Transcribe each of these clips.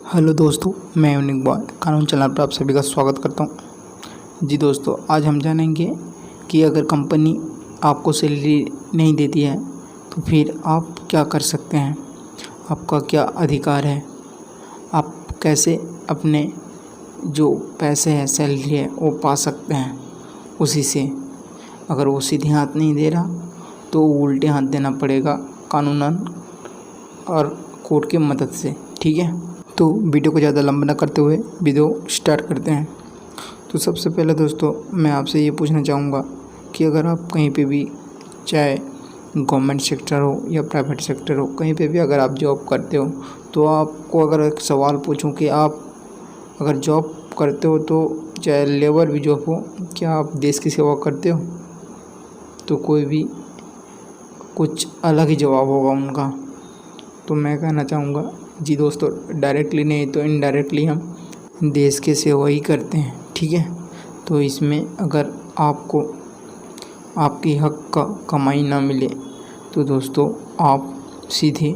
Hello दोस्तों, मैं unique boy कानून चैनल पर आप सभी का स्वागत करता हूं। जी दोस्तों, आज हम जानेंगे कि अगर कंपनी आपको सैलरी नहीं देती है तो फिर आप क्या कर सकते हैं, आपका क्या अधिकार है, आप कैसे अपने जो पैसे हैं, सैलरी है, वो पा सकते हैं उसी से। अगर वो सीधे हाथ नहीं दे रहा तो उल्टे हाथ देना पड़ेगा कानूनन और कोर्ट की मदद से। ठीक है, तो वीडियो को ज़्यादा लंबा न करते हुए वीडियो स्टार्ट करते हैं। तो सबसे पहले दोस्तों, मैं आपसे ये पूछना चाहूँगा कि अगर आप कहीं पे भी, चाहे गवर्नमेंट सेक्टर हो या प्राइवेट सेक्टर हो, कहीं पे भी अगर आप जॉब करते हो, तो आपको अगर एक सवाल पूछूं कि आप अगर जॉब करते हो तो चाहे लेबर भी जॉब हो, क्या आप देश की सेवा करते हो? तो कोई भी कुछ अलग ही जवाब होगा उनका। तो मैं कहना चाहूँगा, जी दोस्तों, डायरेक्टली नहीं तो इनडायरेक्टली हम देश की सेवा ही करते हैं। ठीक है, तो इसमें अगर आपको आपकी हक का कमाई ना मिले तो दोस्तों आप सीधे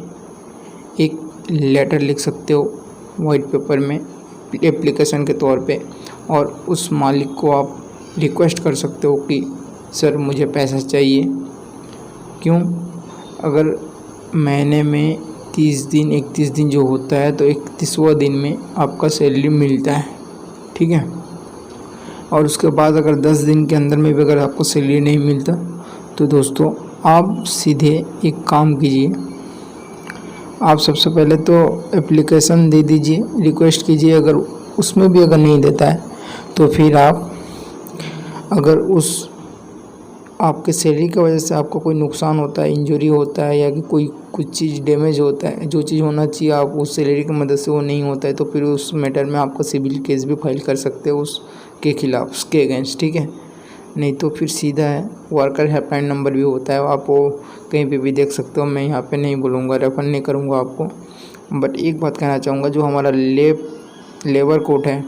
एक लेटर लिख सकते हो वाइट पेपर में एप्लीकेशन के तौर पे, और उस मालिक को आप रिक्वेस्ट कर सकते हो कि सर मुझे पैसा चाहिए। क्यों? अगर महीने में 30 दिन 31 दिन जो होता है, तो 31वां दिन में आपका सैलरी मिलता है। ठीक है, और उसके बाद अगर 10 दिन के अंदर में भी अगर आपको सैलरी नहीं मिलता तो दोस्तों आप सीधे एक काम कीजिए, आप सबसे पहले तो एप्लीकेशन दे दीजिए, रिक्वेस्ट कीजिए। अगर उसमें भी अगर नहीं देता है तो फिर आप अगर उस आपके सैलरी की वजह से आपको कोई नुकसान होता है, इंजरी होता है, या कि कोई कुछ चीज़ डैमेज होता है, जो चीज़ होना चाहिए आप उस सैलरी की मदद से वो नहीं होता है, तो फिर उस मैटर में आपका सिविल केस भी फाइल कर सकते हो उसके खिलाफ, उसके अगेंस्ट। ठीक है, नहीं तो फिर सीधा है वर्कर हेल्पलाइन नंबर भी होता है, आप वो कहीं पे भी देख सकते हो। मैं यहाँ पे नहीं बोलूँगा, रेफर नहीं करूँगा आपको, बट एक बात कहना चाहूँगा, जो हमारा लेबर कोर्ट है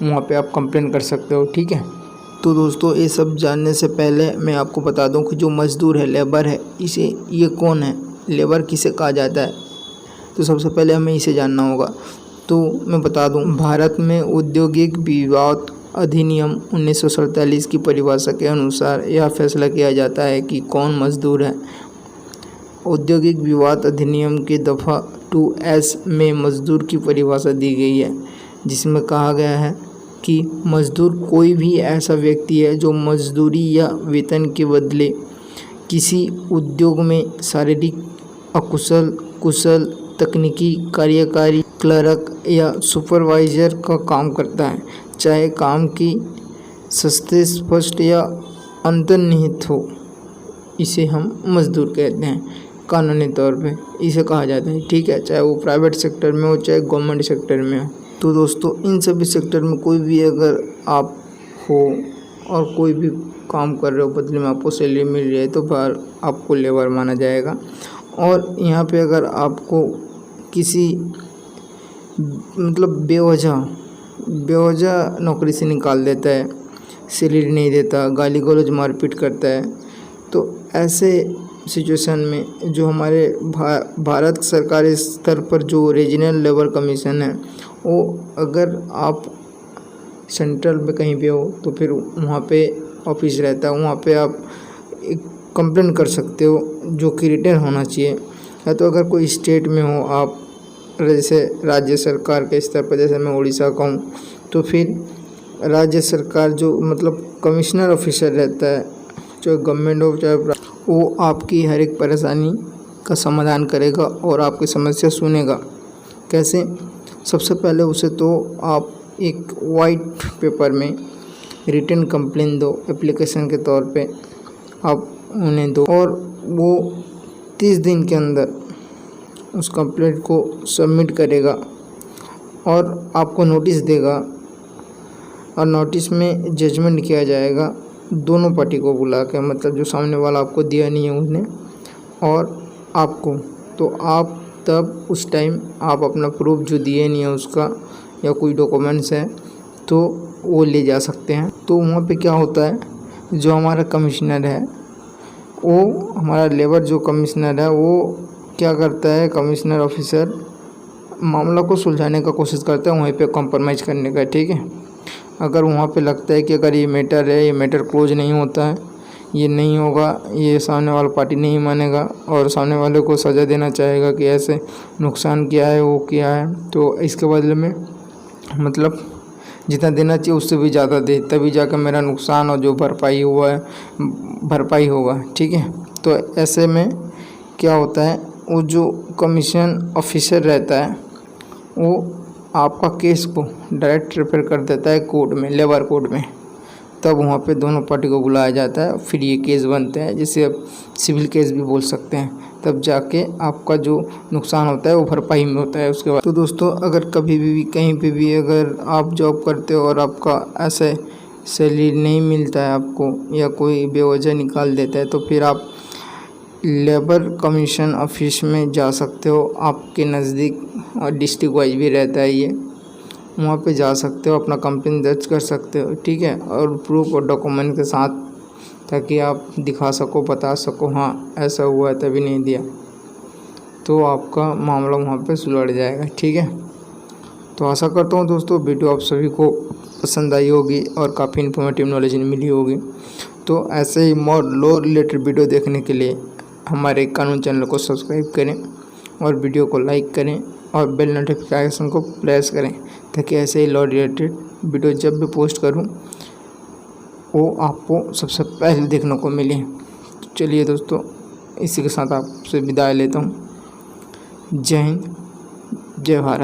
वहाँ पे आप कंप्लेन कर सकते हो। ठीक है, तो दोस्तों ये सब जानने से पहले मैं आपको बता दूं कि जो मज़दूर है, लेबर है, ये कौन है, लेबर किसे कहा जाता है, तो सबसे पहले हमें इसे जानना होगा। तो मैं बता दूं, भारत में औद्योगिक विवाद अधिनियम 1947 की परिभाषा के अनुसार यह फैसला किया जाता है कि कौन मजदूर है। औद्योगिक विवाद अधिनियम के दफ़ा 2(s) में मजदूर की परिभाषा दी गई है, जिसमें कहा गया है कि मजदूर कोई भी ऐसा व्यक्ति है जो मजदूरी या वेतन के बदले किसी उद्योग में शारीरिक अकुशल, कुशल, तकनीकी, कार्यकारी, क्लर्क या सुपरवाइजर का काम करता है, चाहे काम की सस्ते, स्पष्ट या अंतर्निहित हो। इसे हम मजदूर कहते हैं, कानूनी तौर पे इसे कहा जाता है। ठीक है, चाहे वो प्राइवेट सेक्टर में हो, चाहे गवर्नमेंट सेक्टर में हो। तो दोस्तों इन सभी सेक्टर में कोई भी अगर आप हो और कोई भी काम कर रहे हो, बदले में आपको सैलरी मिल रही है, तो फिर आपको लेबर माना जाएगा। और यहाँ पे अगर आपको किसी मतलब बेवजह नौकरी से निकाल देता है, सैलरी नहीं देता, गाली गलौज मारपीट करता है, तो ऐसे सिचुएशन में जो हमारे भारत सरकारी स्तर पर जो रीजनल लेबर कमीशन है, वो अगर आप सेंट्रल में कहीं पे हो तो फिर वहाँ पे ऑफिस रहता है, वहाँ पे आप एक कंप्लेन कर सकते हो, जो कि रिटर्न होना चाहिए। या तो अगर कोई स्टेट में हो आप, जैसे राज्य सरकार के स्तर पर, जैसे मैं उड़ीसा का हूँ, तो फिर राज्य सरकार जो मतलब कमिश्नर ऑफिसर रहता है, चाहे गवर्नमेंट हो चाहे, वो आपकी हर एक परेशानी का समाधान करेगा और आपकी समस्या सुनेगा। कैसे? सबसे पहले उसे तो आप एक वाइट पेपर में रिटन कंप्लेन दो, एप्लीकेशन के तौर पे आप उन्हें दो, और वो 30 दिन के अंदर उस कंप्लेंट को सबमिट करेगा और आपको नोटिस देगा, और नोटिस में जजमेंट किया जाएगा दोनों पार्टी को बुला के, मतलब जो सामने वाला आपको दिया नहीं है उन्हें और आपको, तो आप तब उस टाइम आप अपना प्रूफ जो दिए नहीं है उसका, या कोई डॉक्यूमेंट्स है, तो वो ले जा सकते हैं। तो वहाँ पे क्या होता है, जो हमारा कमिश्नर है, वो हमारा लेबर जो कमिश्नर है, वो क्या करता है, कमिश्नर ऑफिसर मामला को सुलझाने का कोशिश करते हैं, वहीं पे कॉम्प्रोमाइज़ करने का, ठीक है। अगर वहाँ पे लगता है कि अगर ये मैटर है, ये मैटर क्लोज नहीं होता है, ये नहीं होगा, ये सामने वाला पार्टी नहीं मानेगा और सामने वाले को सज़ा देना चाहेगा कि ऐसे नुकसान किया है, वो किया है, तो इसके बदले में मतलब जितना देना चाहिए उससे भी ज़्यादा दे, तभी जाकर मेरा नुकसान और जो भरपाई हुआ है भरपाई होगा, ठीक है। तो ऐसे में क्या होता है, वो जो कमीशन ऑफिसर रहता है वो आपका केस को डायरेक्ट रेफर कर देता है कोर्ट में, लेबर कोर्ट में। तब वहाँ पे दोनों पार्टी को बुलाया जाता है, फिर ये केस बनते हैं, जिसे आप सिविल केस भी बोल सकते हैं। तब जाके आपका जो नुकसान होता है वो भरपाई में होता है उसके बाद। तो दोस्तों, अगर कभी भी कहीं पे भी अगर आप जॉब करते हो और आपका ऐसे सैलरी नहीं मिलता है आपको, या कोई बेवजह निकाल देता है, तो फिर आप लेबर कमीशन ऑफिस में जा सकते हो। आपके नज़दीक और डिस्ट्रिक्ट वाइज भी रहता है ये, वहाँ पे जा सकते हो, अपना कंप्लेंट दर्ज कर सकते हो, ठीक है। और प्रूफ और डॉक्यूमेंट के साथ, ताकि आप दिखा सको, बता सको हाँ ऐसा हुआ है तभी नहीं दिया, तो आपका मामला वहाँ पे सुलझ जाएगा, ठीक है। तो आशा करता हूँ दोस्तों वीडियो आप सभी को पसंद आई होगी और काफ़ी इन्फॉर्मेटिव नॉलेज मिली होगी। तो ऐसे ही मोर लॉ रिलेटेड वीडियो देखने के लिए हमारे कानून चैनल को सब्सक्राइब करें और वीडियो को लाइक करें और बेल नोटिफिकेशन को प्रेस करें, ताकि ऐसे ही लॉ रिलेटेड वीडियो जब भी पोस्ट करूं वो आपको सबसे पहले देखने को मिले। तो चलिए दोस्तों, इसी के साथ आपसे विदाई लेता हूं। जय हिंद, जय भारत।